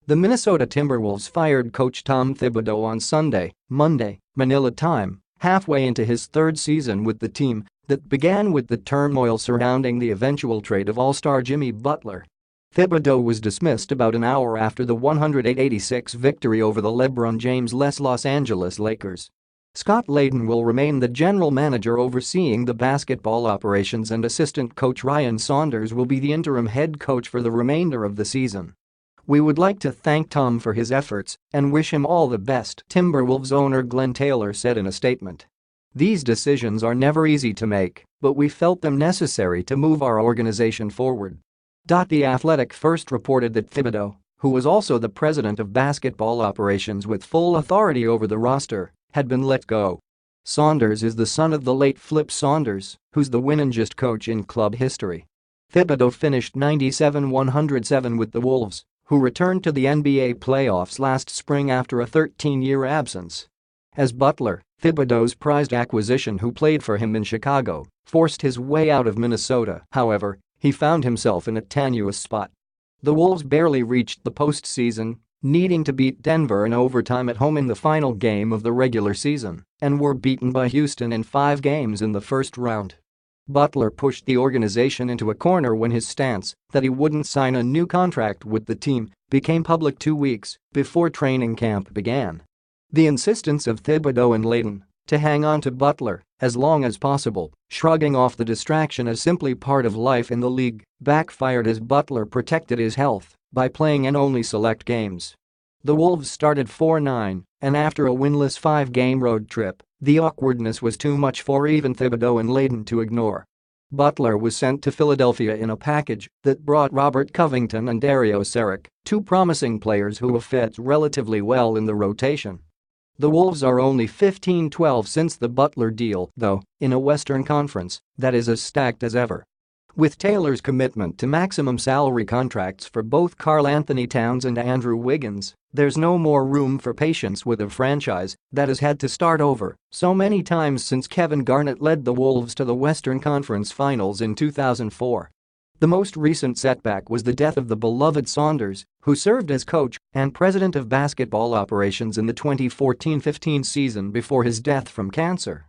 The Minnesota Timberwolves fired coach Tom Thibodeau on Sunday, Monday, Manila time, halfway into his third season with the team that began with the turmoil surrounding the eventual trade of All-Star Jimmy Butler. Thibodeau was dismissed about an hour after the 108-86 victory over the LeBron James-less Los Angeles Lakers. Scott Layden will remain the general manager overseeing the basketball operations, and assistant coach Ryan Saunders will be the interim head coach for the remainder of the season. "We would like to thank Tom for his efforts and wish him all the best," Timberwolves owner Glen Taylor said in a statement. "These decisions are never easy to make, but we felt them necessary to move our organization forward." The Athletic first reported that Thibodeau, who was also the president of basketball operations with full authority over the roster, had been let go. Saunders is the son of the late Flip Saunders, who's the winningest coach in club history. Thibodeau finished 97-107 with the Wolves, who returned to the NBA playoffs last spring after a 13-year absence. As Butler, Thibodeau's prized acquisition who played for him in Chicago, forced his way out of Minnesota, however, he found himself in a tenuous spot. The Wolves barely reached the postseason, needing to beat Denver in overtime at home in the final game of the regular season, and were beaten by Houston in 5 games in the first round. Butler pushed the organization into a corner when his stance that he wouldn't sign a new contract with the team became public 2 weeks before training camp began. The insistence of Thibodeau and Layden to hang on to Butler as long as possible, shrugging off the distraction as simply part of life in the league, backfired as Butler protected his health by playing in only select games. The Wolves started 4-9, and after a winless 5-game road trip, the awkwardness was too much for even Thibodeau and Layden to ignore. Butler was sent to Philadelphia in a package that brought Robert Covington and Dario Saric, 2 promising players who have fit relatively well in the rotation. The Wolves are only 15-12 since the Butler deal, though, in a Western Conference that is as stacked as ever. With Taylor's commitment to maximum salary contracts for both Karl-Anthony Towns and Andrew Wiggins, there's no more room for patience with a franchise that has had to start over so many times since Kevin Garnett led the Wolves to the Western Conference Finals in 2004. The most recent setback was the death of the beloved Saunders, who served as coach and president of basketball operations in the 2014-15 season before his death from cancer.